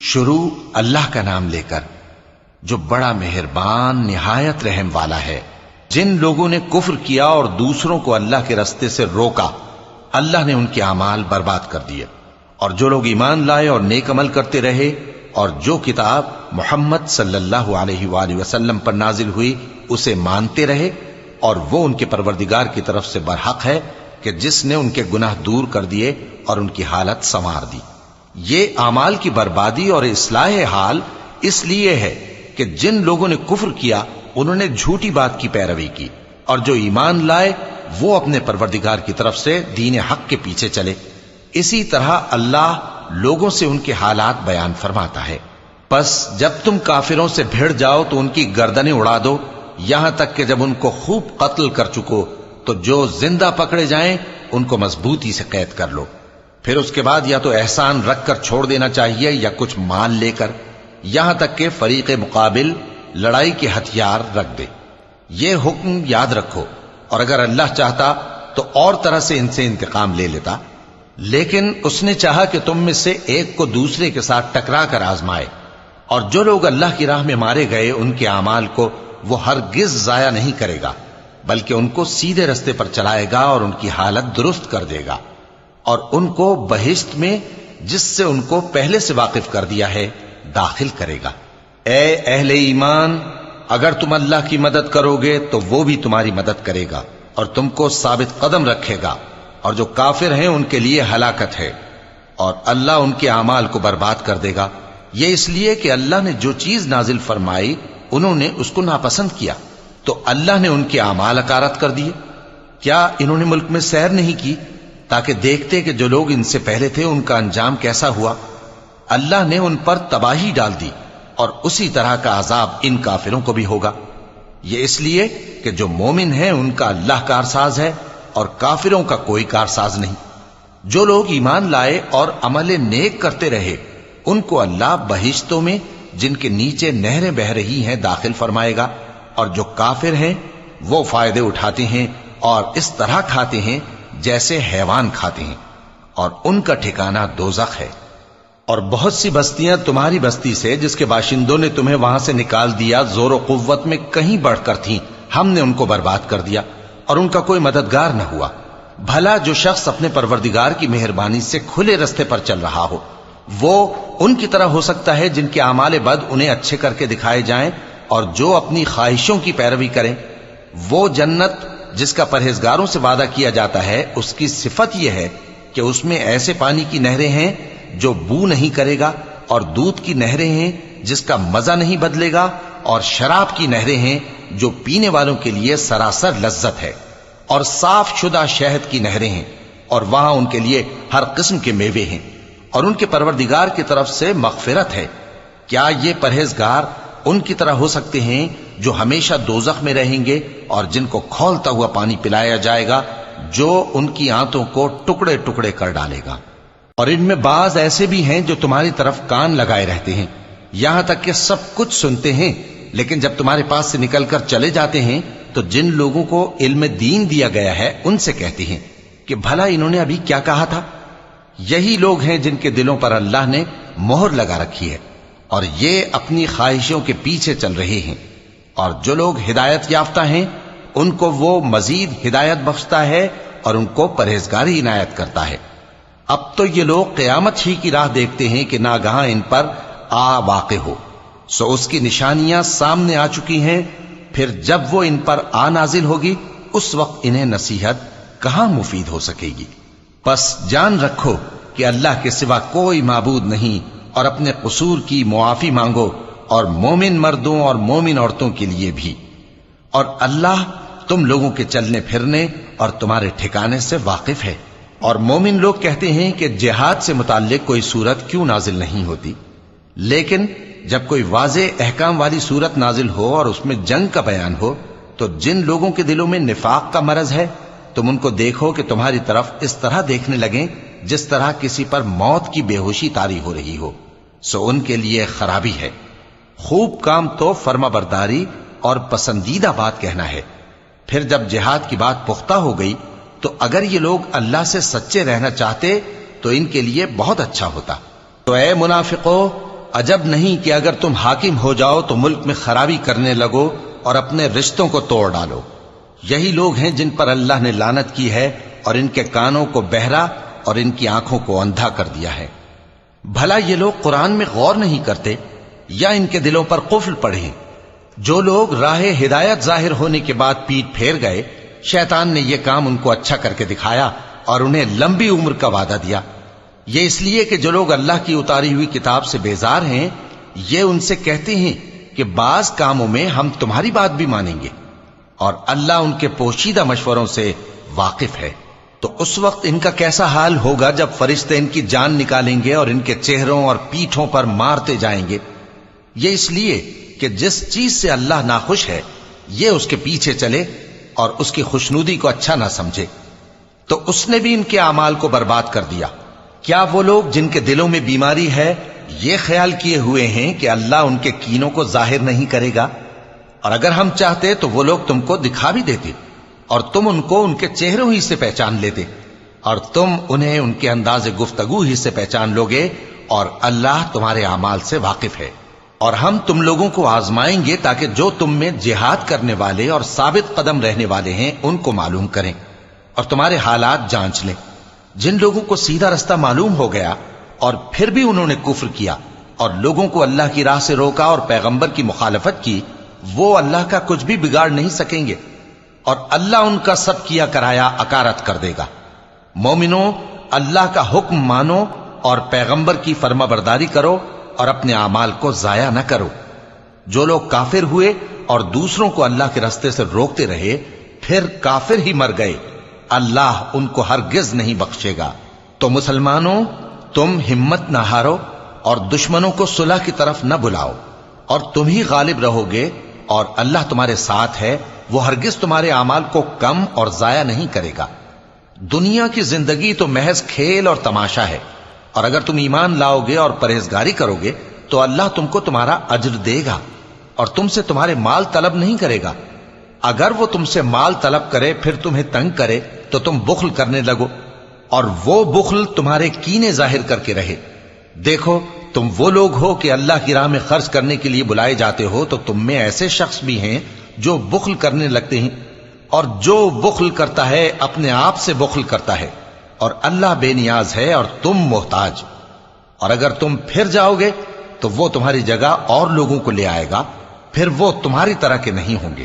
شروع اللہ کا نام لے کر جو بڑا مہربان نہایت رحم والا ہے۔ جن لوگوں نے کفر کیا اور دوسروں کو اللہ کے راستے سے روکا، اللہ نے ان کے اعمال برباد کر دیے، اور جو لوگ ایمان لائے اور نیک عمل کرتے رہے اور جو کتاب محمد صلی اللہ علیہ وآلہ وسلم پر نازل ہوئی اسے مانتے رہے، اور وہ ان کے پروردگار کی طرف سے برحق ہے کہ جس نے ان کے گناہ دور کر دیے اور ان کی حالت سنوار دی۔ یہ اعمال کی بربادی اور اصلاح حال اس لیے ہے کہ جن لوگوں نے کفر کیا انہوں نے جھوٹی بات کی پیروی کی، اور جو ایمان لائے وہ اپنے پروردگار کی طرف سے دین حق کے پیچھے چلے۔ اسی طرح اللہ لوگوں سے ان کے حالات بیان فرماتا ہے۔ پس جب تم کافروں سے بھیڑ جاؤ تو ان کی گردنیں اڑا دو، یہاں تک کہ جب ان کو خوب قتل کر چکو تو جو زندہ پکڑے جائیں ان کو مضبوطی سے قید کر لو۔ پھر اس کے بعد یا تو احسان رکھ کر چھوڑ دینا چاہیے یا کچھ مال لے کر، یہاں تک کہ فریق مقابل لڑائی کے ہتھیار رکھ دے۔ یہ حکم یاد رکھو، اور اگر اللہ چاہتا تو اور طرح سے ان سے انتقام لے لیتا، لیکن اس نے چاہا کہ تم میں سے ایک کو دوسرے کے ساتھ ٹکرا کر آزمائے۔ اور جو لوگ اللہ کی راہ میں مارے گئے ان کے اعمال کو وہ ہرگز ضائع نہیں کرے گا، بلکہ ان کو سیدھے رستے پر چلائے گا اور ان کی حالت درست کر دے گا، اور ان کو بہشت میں جس سے ان کو پہلے سے واقف کر دیا ہے داخل کرے گا۔ اے اہل ایمان، اگر تم اللہ کی مدد کرو گے تو وہ بھی تمہاری مدد کرے گا اور تم کو ثابت قدم رکھے گا، اور جو کافر ہیں ان کے لیے ہلاکت ہے، اور اللہ ان کے اعمال کو برباد کر دے گا۔ یہ اس لیے کہ اللہ نے جو چیز نازل فرمائی انہوں نے اس کو ناپسند کیا، تو اللہ نے ان کے اعمال اکارت کر دیے۔ کیا انہوں نے ملک میں سیر نہیں کی تاکہ دیکھتے کہ جو لوگ ان سے پہلے تھے ان کا انجام کیسا ہوا؟ اللہ نے ان پر تباہی ڈال دی، اور اسی طرح کا عذاب ان کافروں کو بھی ہوگا۔ یہ اس لیے کہ جو مومن ہیں ان کا اللہ کارساز ہے اور کافروں کا کوئی کارساز نہیں۔ جو لوگ ایمان لائے اور عمل نیک کرتے رہے ان کو اللہ بہشتوں میں جن کے نیچے نہریں بہ رہی ہیں داخل فرمائے گا، اور جو کافر ہیں وہ فائدے اٹھاتے ہیں اور اس طرح کھاتے ہیں جیسے حیوان کھاتے ہیں، اور ان کا ٹھکانہ دوزخ ہے۔ اور بہت سی بستیاں تمہاری بستی سے جس کے باشندوں نے تمہیں وہاں سے نکال دیا زور و قوت میں کہیں بڑھ کر تھیں، ہم نے ان کو برباد کر دیا اور ان کا کوئی مددگار نہ ہوا۔ بھلا جو شخص اپنے پروردگار کی مہربانی سے کھلے رستے پر چل رہا ہو وہ ان کی طرح ہو سکتا ہے جن کے اعمال بد انہیں اچھے کر کے دکھائے جائیں، اور جو اپنی خواہشوں کی پیروی کریں۔ وہ جنت جس کا پرہیزگاروں سے وعدہ کیا جاتا ہے اس کی صفت یہ ہے کہ اس میں ایسے پانی کی نہریں ہیں جو بو نہیں کرے گا، اور دودھ کی نہریں ہیں جس کا مزہ نہیں بدلے گا، اور شراب کی نہریں ہیں جو پینے والوں کے لیے سراسر لذت ہے، اور صاف شدہ شہد کی نہریں ہیں، اور وہاں ان کے لیے ہر قسم کے میوے ہیں، اور ان کے پروردگار کی طرف سے مغفرت ہے۔ کیا یہ پرہیزگار ان کی طرح ہو سکتے ہیں جو ہمیشہ دوزخ میں رہیں گے اور جن کو کھولتا ہوا پانی پلایا جائے گا جو ان کی آنتوں کو ٹکڑے ٹکڑے کر ڈالے گا؟ اور ان میں بعض ایسے بھی ہیں جو تمہاری طرف کان لگائے رہتے ہیں، یہاں تک کہ سب کچھ سنتے ہیں، لیکن جب تمہارے پاس سے نکل کر چلے جاتے ہیں تو جن لوگوں کو علم دین دیا گیا ہے ان سے کہتے ہیں کہ بھلا انہوں نے ابھی کیا کہا تھا؟ یہی لوگ ہیں جن کے دلوں پر اللہ نے مہر لگا رکھی ہے اور یہ اپنی خواہشوں کے پیچھے چل رہے ہیں، اور جو لوگ ہدایت یافتہ ہیں ان کو وہ مزید ہدایت بخشتا ہے اور ان کو پرہیزگاری عنایت کرتا ہے۔ اب تو یہ لوگ قیامت ہی کی راہ دیکھتے ہیں کہ ناگہاں ان پر آ واقع ہو، سو اس کی نشانیاں سامنے آ چکی ہیں، پھر جب وہ ان پر آ نازل ہوگی اس وقت انہیں نصیحت کہاں مفید ہو سکے گی۔ پس جان رکھو کہ اللہ کے سوا کوئی معبود نہیں، اور اپنے قصور کی معافی مانگو، اور مومن مردوں اور مومن عورتوں کے لیے بھی۔ اور اللہ تم لوگوں کے چلنے پھرنے اور تمہارے ٹھکانے سے واقف ہے۔ اور مومن لوگ کہتے ہیں کہ جہاد سے متعلق کوئی صورت کیوں نازل نہیں ہوتی، لیکن جب کوئی واضح احکام والی صورت نازل ہو اور اس میں جنگ کا بیان ہو تو جن لوگوں کے دلوں میں نفاق کا مرض ہے تم ان کو دیکھو کہ تمہاری طرف اس طرح دیکھنے لگیں جس طرح کسی پر موت کی بے ہوشی طاری ہو رہی ہو، سو ان کے لیے خرابی ہے۔ خوب کام تو فرما برداری اور پسندیدہ بات کہنا ہے۔ پھر جب جہاد کی بات پختہ ہو گئی تو اگر یہ لوگ اللہ سے سچے رہنا چاہتے تو ان کے لیے بہت اچھا ہوتا۔ تو اے منافقو، عجب نہیں کہ اگر تم حاکم ہو جاؤ تو ملک میں خرابی کرنے لگو اور اپنے رشتوں کو توڑ ڈالو۔ یہی لوگ ہیں جن پر اللہ نے لعنت کی ہے اور ان کے کانوں کو بہرا اور ان کی آنکھوں کو اندھا کر دیا ہے۔ بھلا یہ لوگ قرآن میں غور نہیں کرتے یا ان کے دلوں پر قفل پڑے ہیں؟ جو لوگ راہ ہدایت ظاہر ہونے کے بعد پیٹ پھیر گئے، شیطان نے یہ کام ان کو اچھا کر کے دکھایا اور انہیں لمبی عمر کا وعدہ دیا۔ یہ اس لیے کہ جو لوگ اللہ کی اتاری ہوئی کتاب سے بیزار ہیں، یہ ان سے کہتے ہیں کہ بعض کاموں میں ہم تمہاری بات بھی مانیں گے، اور اللہ ان کے پوشیدہ مشوروں سے واقف ہے۔ تو اس وقت ان کا کیسا حال ہوگا جب فرشتے ان کی جان نکالیں گے اور ان کے چہروں اور پیٹھوں پر مارتے جائیں گے۔ یہ اس لیے کہ جس چیز سے اللہ ناخوش ہے یہ اس کے پیچھے چلے اور اس کی خوشنودی کو اچھا نہ سمجھے، تو اس نے بھی ان کے اعمال کو برباد کر دیا۔ کیا وہ لوگ جن کے دلوں میں بیماری ہے یہ خیال کیے ہوئے ہیں کہ اللہ ان کے کینوں کو ظاہر نہیں کرے گا؟ اور اگر ہم چاہتے تو وہ لوگ تم کو دکھا بھی دیتے اور تم ان کو ان کے چہروں ہی سے پہچان لیتے، اور تم انہیں ان کے انداز گفتگو ہی سے پہچان لوگے، اور اللہ تمہارے اعمال سے واقف ہے۔ اور ہم تم لوگوں کو آزمائیں گے تاکہ جو تم میں جہاد کرنے والے اور ثابت قدم رہنے والے ہیں ان کو معلوم کریں اور تمہارے حالات جانچ لیں۔ جن لوگوں کو سیدھا رستہ معلوم ہو گیا اور پھر بھی انہوں نے کفر کیا اور لوگوں کو اللہ کی راہ سے روکا اور پیغمبر کی مخالفت کی، وہ اللہ کا کچھ بھی بگاڑ نہیں سکیں گے، اور اللہ ان کا سب کیا کرایا اکارت کر دے گا۔ مومنوں، اللہ کا حکم مانو اور پیغمبر کی فرما برداری کرو اور اپنے اعمال کو ضائع نہ کرو۔ جو لوگ کافر ہوئے اور دوسروں کو اللہ کے راستے سے روکتے رہے پھر کافر ہی مر گئے، اللہ ان کو ہرگز نہیں بخشے گا۔ تو مسلمانوں، تم ہمت نہ ہارو اور دشمنوں کو صلح کی طرف نہ بلاؤ، اور تم ہی غالب رہو گے، اور اللہ تمہارے ساتھ ہے، وہ ہرگز تمہارے اعمال کو کم اور ضائع نہیں کرے گا۔ دنیا کی زندگی تو محض کھیل اور تماشا ہے، اور اگر تم ایمان لاؤ گے اور پرہیزگاری کرو گے تو اللہ تم کو تمہارا اجر دے گا اور تم سے تمہارے مال طلب نہیں کرے گا۔ اگر وہ تم سے مال طلب کرے پھر تمہیں تنگ کرے تو تم بخل کرنے لگو، اور وہ بخل تمہارے کینے ظاہر کر کے رہے۔ دیکھو، تم وہ لوگ ہو کہ اللہ کی راہ میں خرچ کرنے کے لیے بلائے جاتے ہو، تو تم میں ایسے شخص بھی ہیں جو بخل کرنے لگتے ہیں، اور جو بخل کرتا ہے اپنے آپ سے بخل کرتا ہے، اور اللہ بے نیاز ہے اور تم محتاج۔ اور اگر تم پھر جاؤ گے تو وہ تمہاری جگہ اور لوگوں کو لے آئے گا، پھر وہ تمہاری طرح کے نہیں ہوں گے۔